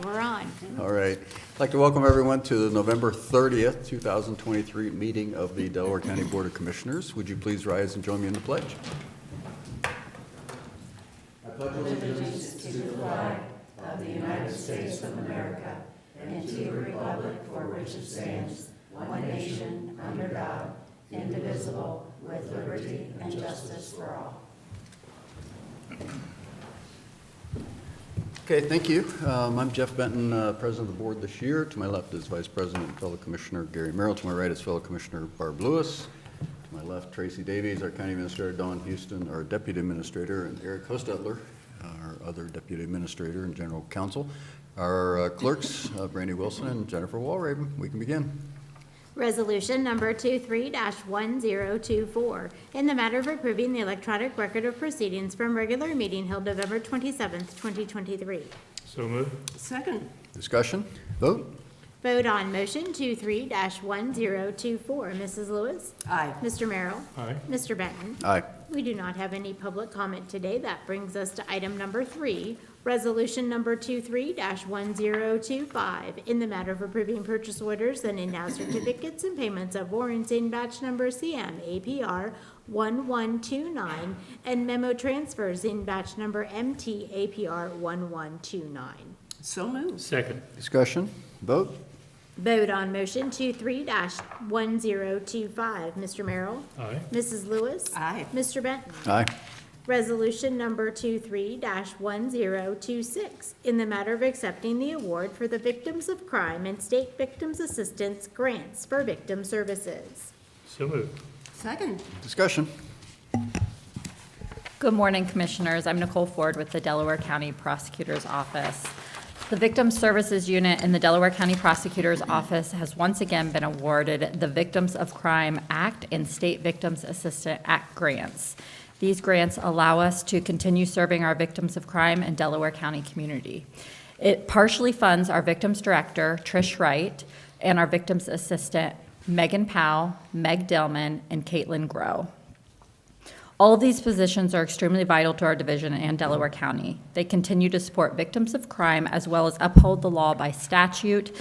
We're on. All right. I'd like to welcome everyone to the November 30th, 2023 meeting of the Delaware County Board of Commissioners. Would you please rise and join me in the pledge? I pledge allegiance to the flag of the United States of America and to the republic for which it stands, one nation, under God, indivisible, with liberty and justice for all. Okay, thank you. I'm Jeff Benton, President of the Board this year. To my left is Vice President and fellow Commissioner Gary Merrill. To my right is fellow Commissioner Barb Lewis. To my left, Tracy Davies, our County Administrator, Dawn Houston, our Deputy Administrator, and Eric Hostetler, our other Deputy Administrator and General Counsel. Our clerks, Brandy Wilson and Jennifer Walraven. We can begin. Resolution number 23-1024, in the matter of approving the electronic record of proceedings from regular meeting held November 27th, 2023. So moved. Second. Discussion? Vote? Vote on motion 23-1024. Mrs. Lewis? Aye. Mr. Merrill? Aye. Mr. Benton? Aye. We do not have any public comment today. That brings us to item number 3, resolution number 23-1025, in the matter of approving purchase orders and in-house certificates and payments of warrants in batch number CM APR 1129 and memo transfers in batch number MT APR 1129. So moved. Second. Discussion? Vote? Vote on motion 23-1025. Mr. Merrill? Aye. Mrs. Lewis? Aye. Mr. Benton? Aye. Resolution number 23-1026, in the matter of accepting the award for the Victims of Crime and State Victims Assistance Grants for Victim Services. So moved. Second. Discussion? Good morning, Commissioners. I'm Nicole Ford with the Delaware County Prosecutor's Office. The Victim Services Unit in the Delaware County Prosecutor's Office has once again been awarded the Victims of Crime Act and State Victims Assistance Act grants. These grants allow us to continue serving our victims of crime and Delaware County community. It partially funds our Victims Director, Trish Wright, and our Victims Assistant, Megan Powell, Meg Dillman, and Caitlin Grow. All of these positions are extremely vital to our division and Delaware County. They continue to support victims of crime as well as uphold the law by statute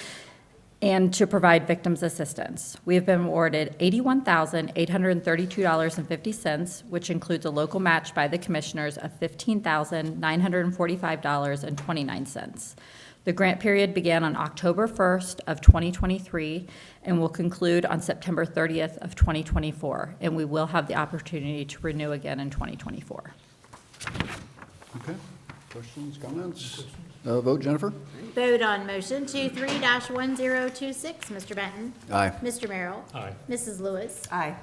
and to provide victims assistance. We have been awarded $81,832.50, which includes a local match by the Commissioners of $15,945.29. The grant period began on October 1st of 2023 and will conclude on September 30th of 2024, and we will have the opportunity to renew again in 2024. Okay. Questions, comments? Vote, Jennifer? Vote on motion 23-1026. Mr. Benton? Aye. Mr. Merrill? Aye. Mrs. Lewis? Aye.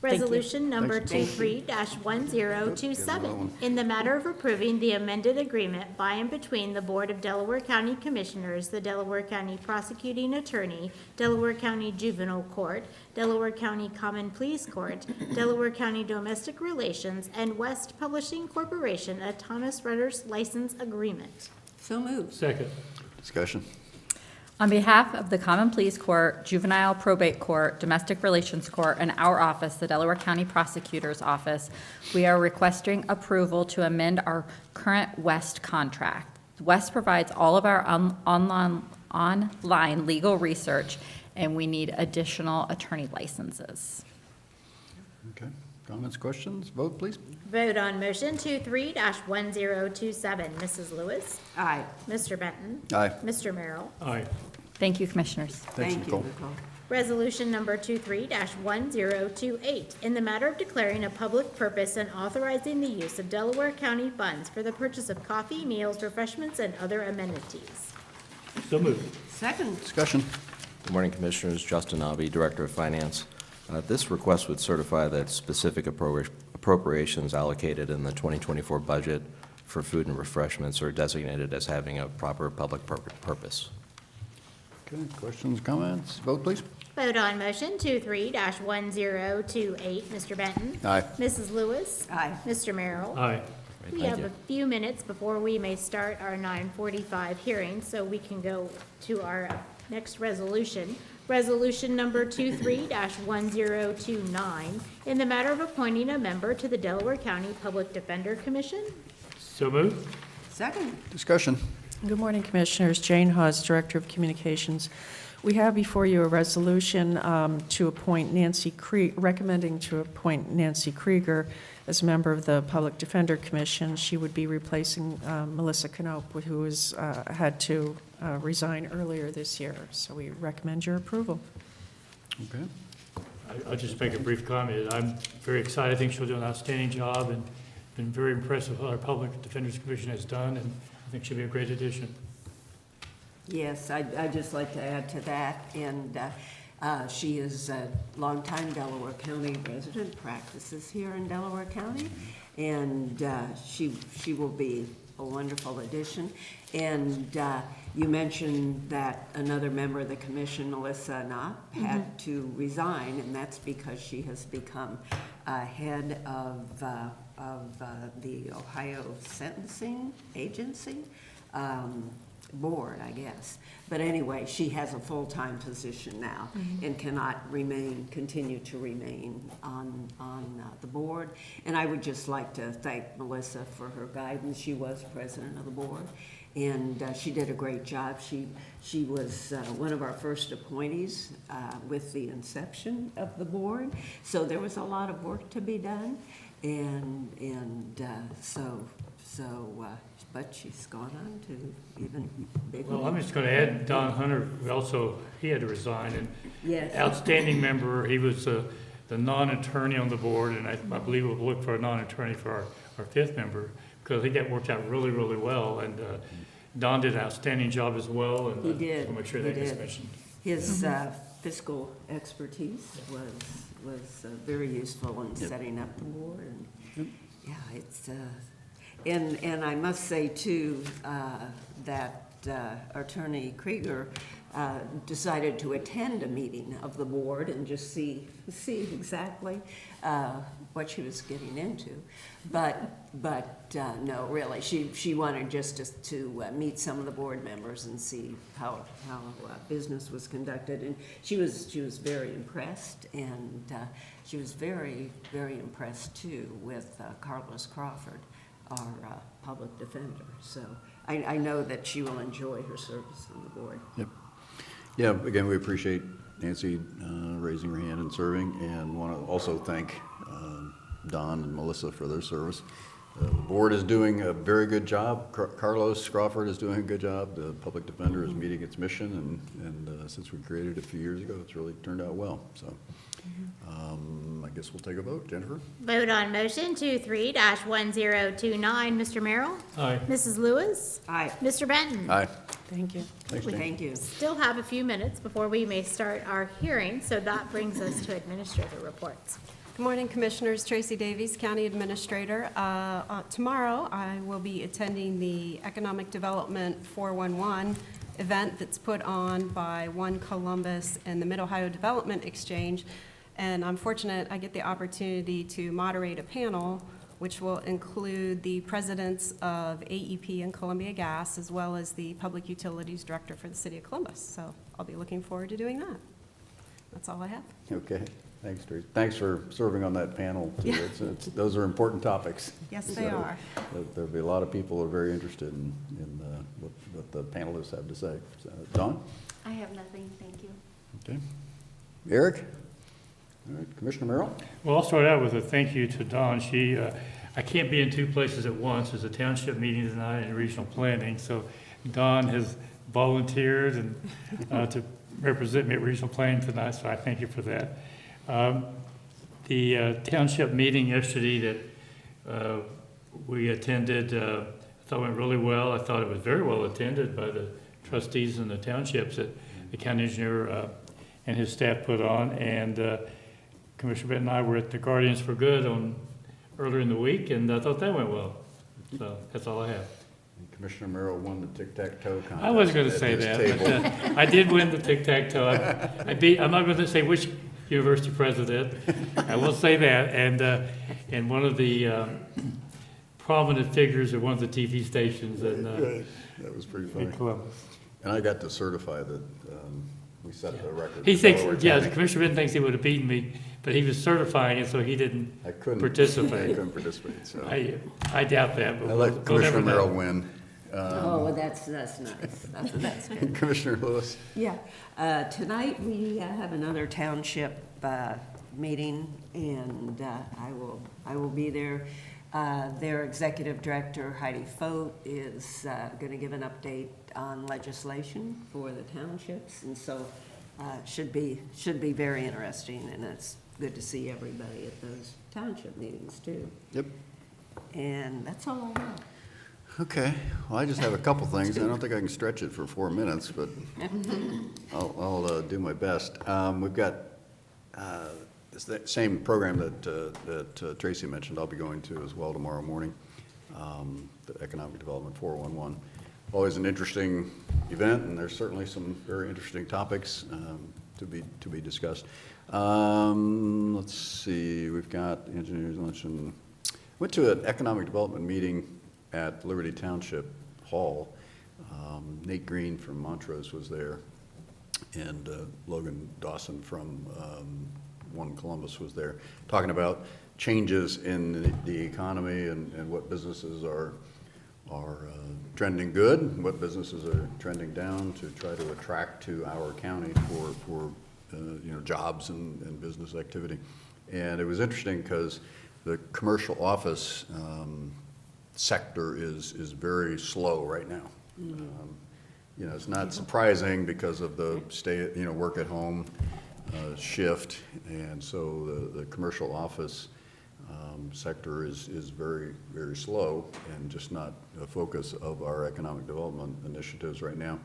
Thank you. Resolution number Thanks. 23-1027, in the matter of approving the amended agreement by and between the Board of Delaware County Commissioners, the Delaware County Prosecuting Attorney, Delaware County Juvenile Court, Delaware County Common Pleas Court, Delaware County Domestic Relations, and West Publishing Corporation, a Thomas Rutter's license agreement. So moved. Second. Discussion? On behalf of the Common Pleas Court, Juvenile Probate Court, Domestic Relations Court, and our office, the Delaware County Prosecutor's Office, we are requesting approval to amend our current West contract. West provides all of our online legal research, and we need additional attorney licenses. Okay. Comments, questions? Vote, please. Vote on motion 23-1027. Mrs. Lewis? Aye. Mr. Benton? Aye. Mr. Merrill? Aye. Thank you, Commissioners. Thanks, Thank Nicole. you, Nicole. Resolution number 23-1028, in the matter of declaring a public purpose and authorizing the use of Delaware County funds for the purchase of coffee, meals, refreshments, and other amenities. So moved. Second. Discussion? Good morning, Commissioners. Justin Abe, Director of Finance. This request would certify that specific appropriations allocated in the 2024 budget for food and refreshments are designated as having a proper public purpose. Okay. Questions, comments? Vote, please. Vote on motion 23-1028. Mr. Benton? Aye. Mrs. Lewis? Aye. Mr. Merrill? Aye. We Thank have you. a few minutes before we may start our 9:45 hearing, so we can go to our next resolution. Resolution number 23-1029, in the matter of appointing a member to the Delaware County Public Defender Commission. So moved. Second. Discussion? Good morning, Commissioners. Jane Hawes, Director of Communications. We have before you a resolution to appoint recommending to appoint Nancy Krieger as a member of the Public Defender Commission. She would be replacing Melissa Knope, who has had to resign earlier this year. So we recommend your approval. Okay. I'll just make a brief comment. I'm very excited. I think she'll do an outstanding job and been very impressed with what our Public Defenders Commission has done, and I think she'll be a great addition. Yes, I'd just like to add to that, and she is a longtime Delaware County resident, practices here in Delaware County, and she will be a wonderful addition. And you mentioned that another member of the commission, Melissa Knope, had to resign, and that's because she has become head of the Ohio Sentencing Agency board, I guess. But anyway, she has a full-time position now and cannot continue to remain on the board. And I would just like to thank Melissa for her guidance. She was president of the board, and she did a great job. She was one of our first appointees with the inception of the board, so there was a lot of work to be done, but she's gone on to even bigger. Well, I'm just going to add Don Hunter, he had to resign, and Yes. outstanding member. He was the non-attorney on the board, and I believe we'll look for a non-attorney for our fifth member, because I think that worked out really, really well. And Don did an outstanding job as well. And He did. I'll make sure He that gets did. mentioned. His fiscal expertise was very useful in setting up the board. And yeah, it's and I must say too that Attorney Krieger decided to attend a meeting of the board and just see exactly what she was getting into. But no, really, she wanted just to meet some of the board members and see how business was conducted. And she was very impressed, and she was very, very impressed too with Carlos Crawford, our public defender. So I know that she will enjoy her service on the board. Yep. Yeah, again, we appreciate Nancy raising her hand and serving, and want to also thank Don and Melissa for their service. The board is doing a very good job. Carlos Crawford is doing a good job. The public defender is meeting its mission, and since we created it a few years ago, it's really turned out well. So I guess we'll take a vote. Jennifer? Vote on motion 23-1029. Mr. Merrill? Aye. Mrs. Lewis? Aye. Mr. Benton? Aye. Thank you. Thanks, Dan. Thank you. Still have a few minutes before we may start our hearing, so that brings us to administrator reports. Good morning, Commissioners. Tracy Davies, County Administrator. Tomorrow, I will be attending the Economic Development 411 event that's put on by One Columbus and the Mid-Ohio Development Exchange. And I'm fortunate I get the opportunity to moderate a panel which will include the presidents of AEP and Columbia Gas, as well as the Public Utilities Director for the City of Columbus. So I'll be looking forward to doing that. That's all I have. Okay. Thanks, Teresa. Thanks for serving on that panel, too. Yeah. Those are important topics. Yes, they are. There'll be a lot of people who are very interested in what the panelists have to say. So, Dawn? I have nothing, thank you. Okay. Eric? All right. Commissioner Merrill? Well, I'll start out with a thank you to Dawn. I can't be in two places at once. There's a township meeting tonight and regional planning, so Dawn has volunteered and to represent me at regional planning tonight, so I thank you for that. The township meeting yesterday that we attended, I thought went really well. I thought it was very well attended by the trustees and the townships that the county engineer and his staff put on. And Commissioner Benton and I were at the Guardians for Good earlier in the week, and I thought that went well. So that's all I have. Commissioner Merrill won the tic-tac-toe contest. I wasn't going to at say his that, table. but I did win the tic-tac-toe. I'm not going to say which university president. I will say that. And one of the prominent figures at one of the TV stations in That was pretty funny. Columbus. And I got to certify that we set the record. He for thinks, Delaware yeah, County. Commissioner Benton thinks he would have beaten me, but he was certifying it, so he didn't I couldn't participate. I couldn't participate, so. I doubt that, but I we'll let never Commissioner know. Merrill win. Oh, well, that's nice. That's good. Commissioner Lewis? Yeah. Tonight, we have another township meeting, and I will be there. Their executive director, Heidi Fote, is going to give an update on legislation for the townships, and so should be very interesting, and it's good to see everybody at those township meetings, too. Yep. And that's all I have. Okay, well, I just have a couple things. I don't think I can stretch it for 4 minutes, but I'll do my best. We've got it's the same program that Tracy mentioned I'll be going to as well tomorrow morning, the Economic Development 411. Always an interesting event, and there's certainly some very interesting topics to be discussed. Let's see, we've got the engineers luncheon. Went to an economic development meeting at Liberty Township Hall. Nate Green from Montrose was there, and Logan Dawson from One Columbus was there, talking about changes in the economy and what businesses are trending good, what businesses are trending down to try to attract to our county for jobs and business activity. And it was interesting because the commercial office sector is very slow right now. It's not surprising because of the work at home shift, and so the commercial office sector is very, very slow and just not a focus of our economic development initiatives right now.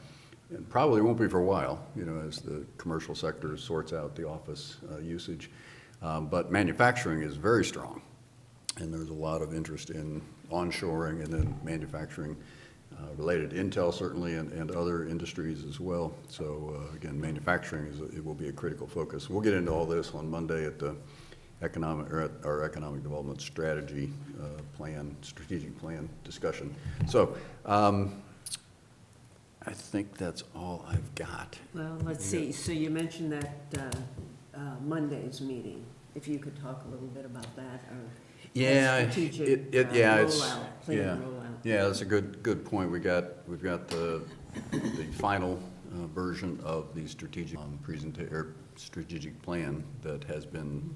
And probably won't be for a while, as the commercial sector sorts out the office usage. But manufacturing is very strong, and there's a lot of interest in onshoring and then manufacturing related to Intel certainly and other industries as well. So again, manufacturing it will be a critical focus. We'll get into all this on Monday at the our economic development strategic plan discussion. So I think that's all I've got. Well, let's see, so you mentioned that Monday's meeting, if you could talk a little bit about that, or strategic rollout, plan rollout. Yeah, that's a good point. We've got the final version of the strategic strategic plan that has been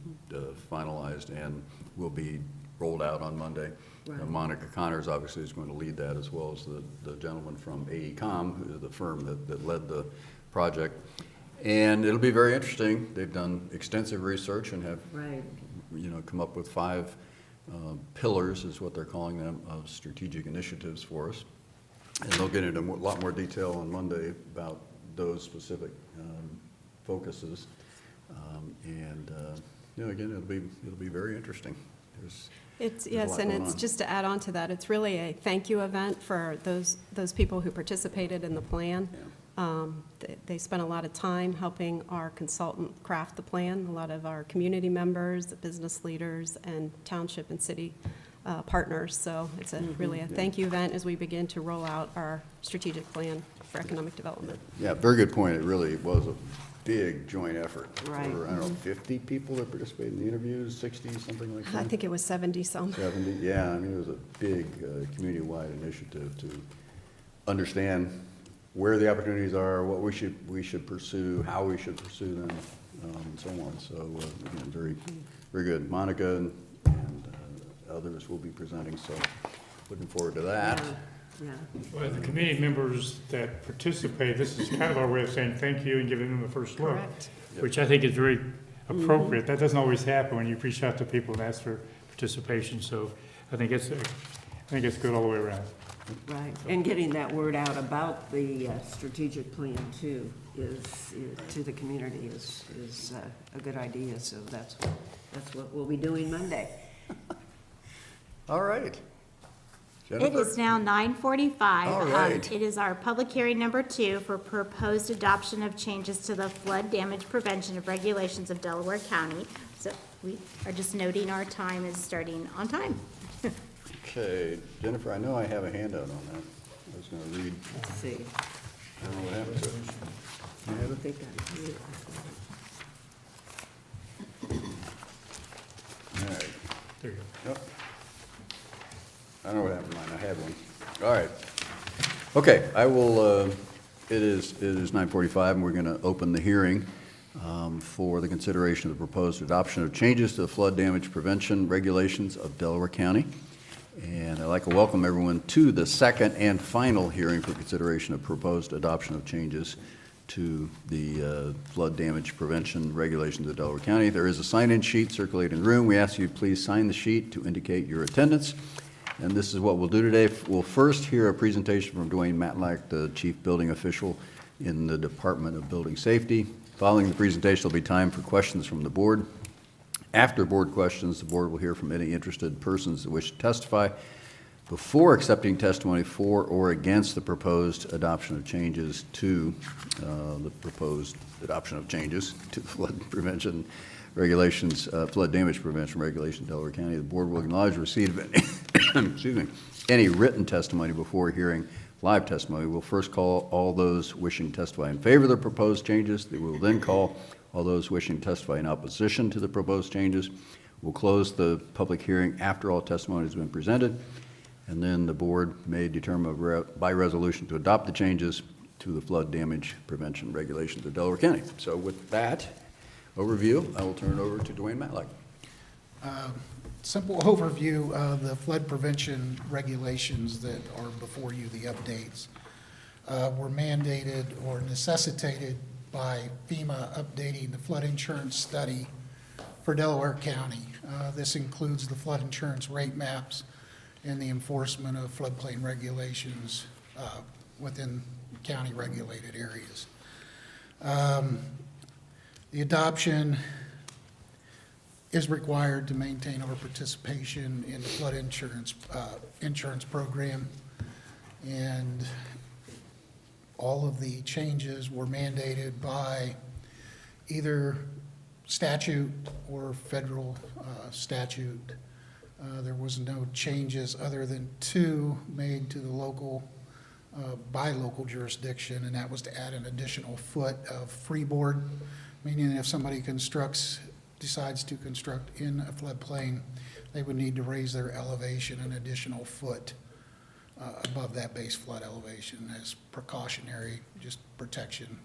finalized and will be rolled out on Monday. Right. Monica Connors obviously is going to lead that, as well as the gentleman from AECom, who is the firm that led the project. And it'll be very interesting. They've done extensive research and have come up with 5 pillars, is what they're calling them, of strategic initiatives for us. And they'll get into a lot more detail on Monday about those specific focuses. Again, it'll be very interesting. There's a lot going on. Just to add on to that, it's really a thank you event for those people who participated in the plan. Yeah. They spent a lot of time helping our consultant craft the plan, a lot of our community members, the business leaders, and township and city partners. So it's really a thank you event as we begin to roll out our strategic plan for economic development. Yeah, very good point. It really was a big joint effort. Right. There were, 50 people that participated in the interviews, 60, something like that? I think it was 70-some. 70, yeah. I mean, it was a big community-wide initiative to understand where the opportunities are, what we should pursue, how we should pursue them, and so on. So, again, very, very good. Monica and others will be presenting, so looking forward to that. Yeah. Well, the committee members that participate, this is kind of our way of saying thank you and giving them a first look. Correct. Which I think is very appropriate. That doesn't always happen when you reach out to people and ask for participation, so I think it's good all the way around. Right, and getting that word out about the strategic plan too to the community is a good idea, so that's what we'll be doing Monday. All right. It Jennifer? is now 9:45. All right. It is our public hearing number 2 for proposed adoption of changes to the flood damage prevention of regulations of Delaware County. So we are just noting our time is starting on time. Okay, Jennifer, I know I have a handout on that. I was going to read. Let's see. I don't know what happened to it. You have I it? think I All right. There you go. Yep. I don't know what happened to mine. I had one. All right. Okay, I will, it is 9:45, and we're going to open the hearing for the consideration of the proposed adoption of changes to the flood damage prevention regulations of Delaware County. And I'd like to welcome everyone to the second and final hearing for consideration of proposed adoption of changes to the flood damage prevention regulations of Delaware County. There is a sign-in sheet circulating the room. We ask you please sign the sheet to indicate your attendance. And this is what we'll do today. We'll first hear a presentation from Dwayne Matlack, the Chief Building Official in the Department of Building Safety. Following the presentation, there'll be time for questions from the board. After board questions, the board will hear from any interested persons that wish to testify. Before accepting testimony for or against the proposed adoption of changes to the flood prevention regulations, flood damage prevention regulations in Delaware County, the board will acknowledge receipt of any, excuse me, any written testimony before hearing live testimony. We'll first call all those wishing to testify in favor of the proposed changes. We will then call all those wishing to testify in opposition to the proposed changes. We'll close the public hearing after all testimony has been presented, and then the board may determine by resolution to adopt the changes to the flood damage prevention regulations of Delaware County. So with that overview, I will turn it over to Dwayne Matlack. Simple overview of the flood prevention regulations that are before you, the updates, were mandated or necessitated by FEMA updating the flood insurance study for Delaware County. This includes the flood insurance rate maps and the enforcement of floodplain regulations within county regulated areas. The adoption is required to maintain our participation in the flood insurance program, and all of the changes were mandated by either statute or federal statute. There was no changes other than two made to the local by local jurisdiction, and that was to add an additional foot of freeboard, meaning if somebody decides to construct in a floodplain, they would need to raise their elevation an additional foot above that base flood elevation as precautionary, just protection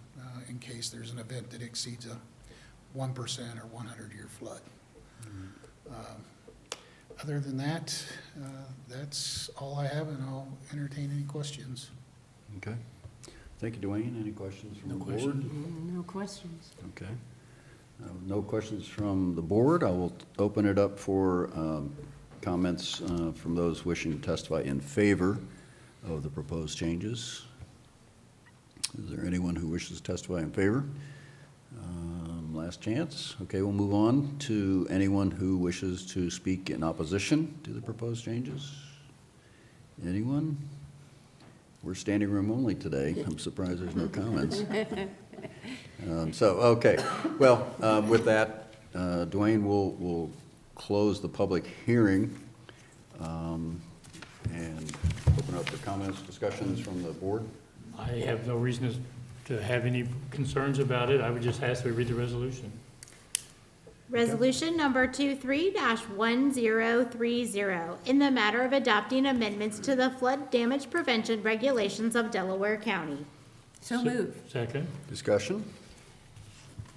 in case there's an event that exceeds a 1% or 100-year flood. Other than that, that's all I have, and I'll entertain any questions. Okay. Thank you, Dwayne. Any questions from the board? No questions. Okay. No questions from the board. I will open it up for comments from those wishing to testify in favor of the proposed changes. Is there anyone who wishes to testify in favor? Last chance. Okay, we'll move on to anyone who wishes to speak in opposition to the proposed changes. Anyone? We're standing room only today. I'm surprised there's no comments. Okay. Well, with that, Dwayne will close the public hearing and open up for comments, discussions from the board. I have no reason to have any concerns about it. I would just ask we read the resolution. Resolution number 23-1030, in the matter of adopting amendments to the flood damage prevention regulations of Delaware County. So move. Second. Discussion?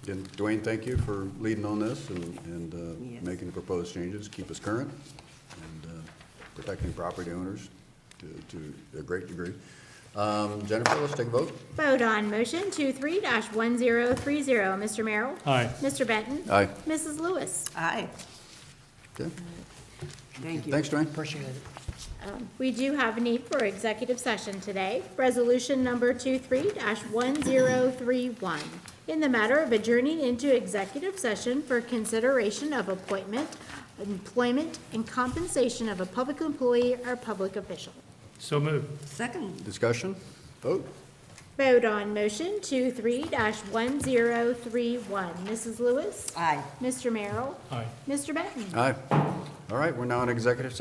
Again, Dwayne, thank you for leading on this and Yes. making the proposed changes, keep us current, and protecting property owners to a great degree. Jennifer, let's take a vote. Vote on motion 23-1030. Mr. Merrill? Aye. Mr. Benton? Aye. Mrs. Lewis? Aye. Okay. Thank you. Thanks, Dwayne. Appreciate it. We do have a need for executive session today. Resolution number 23-1031, in the matter of adjourning into executive session for consideration of appointment, employment, and compensation of a public employee or public official. So moved. Second. Discussion? Vote. Vote on motion 23-1031. Mrs. Lewis? Aye. Mr. Merrill? Aye. Mr. Benton? Aye. All right, we're now in executive session.